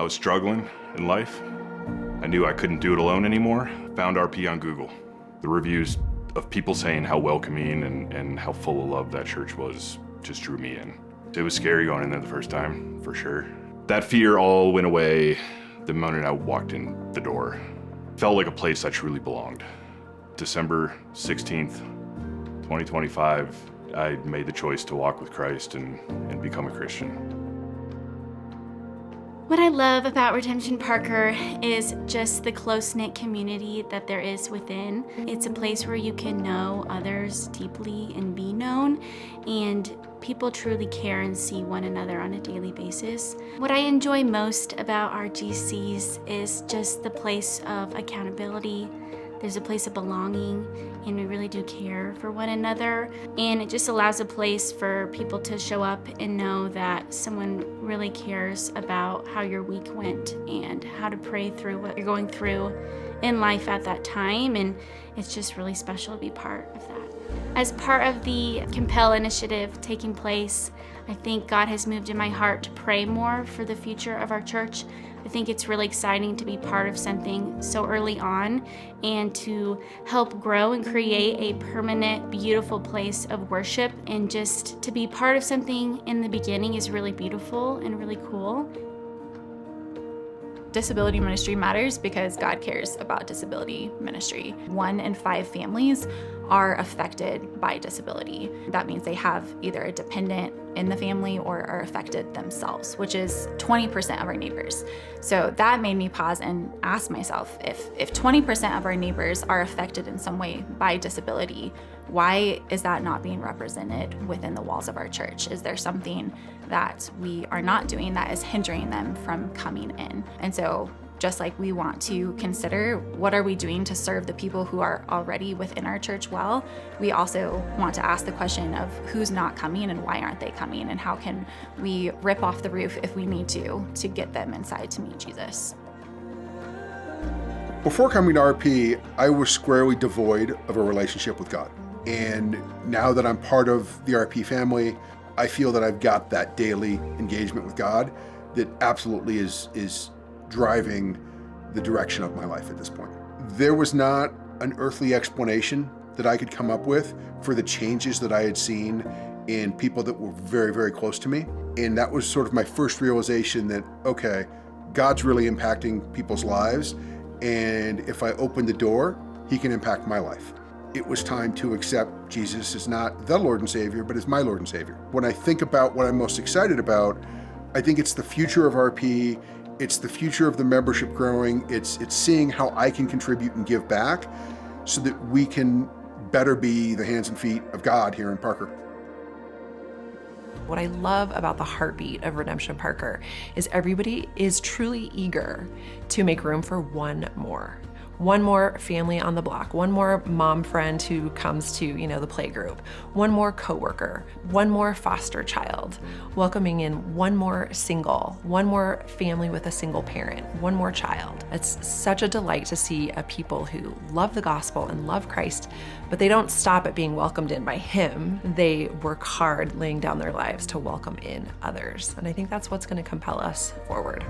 I was struggling in life. I knew I couldn't do it alone anymore. Found RP on Google. The reviews of people saying how welcoming and how full of love that church was just drew me in. It was scary going in there the first time, for sure. That fear all went away the moment I walked in the door. Felt like a place I truly belonged. December 16th, 2025, I made the choice to walk with Christ and become a Christian. What I love about Redemption Parker is just the close-knit community that there is within. It's a place where you can know others deeply and be known, and people truly care and see one another on a daily basis. What I enjoy most about our GCs is just the place of accountability. There's a place of belonging, and we really do care for one another. And it just allows a place for people to show up and know that someone really cares about how your week went and how to pray through what you're going through in life at that time. And it's just really special to be part of that. As part of the Compel initiative taking place, I think God has moved in my heart to pray more for the future of our church. I think it's really exciting to be part of something so early on and to help grow and create a permanent, beautiful place of worship. And just to be part of something in the beginning is really beautiful and really cool. Disability ministry matters because God cares about disability ministry. 1 in 5 families are affected by disability. That means they have either a dependent in the family or are affected themselves, which is 20% of our neighbors. So that made me pause and ask myself, if 20% of our neighbors are affected in some way by disability, why is that not being represented within the walls of our church? Is there something that we are not doing that is hindering them from coming in? And so just like we want to consider what are we doing to serve the people who are already within our church well, we also want to ask the question of who's not coming and why aren't they coming, and how can we rip off the roof if we need to get them inside to meet Jesus. Before coming to RP, I was squarely devoid of a relationship with God. And now that I'm part of the RP family, I feel that I've got that daily engagement with God that absolutely is driving the direction of my life at this point. There was not an earthly explanation that I could come up with for the changes that I had seen in people that were very, very close to me. And that was sort of my first realization that, okay, God's really impacting people's lives. And if I open the door, He can impact my life. It was time to accept Jesus as not the Lord and Savior, but as my Lord and Savior. When I think about what I'm most excited about, I think it's the future of RP. It's the future of the membership growing. It's seeing how I can contribute and give back so that we can better be the hands and feet of God here in Parker. What I love about the heartbeat of Redemption Parker is everybody is truly eager to make room for one more family on the block, one more mom friend who comes to, the play group, one more coworker, one more foster child, welcoming in one more single, one more family with a single parent, one more child. It's such a delight to see a people who love the gospel and love Christ, but they don't stop at being welcomed in by Him. They work hard laying down their lives to welcome in others. And I think that's what's going to compel us forward.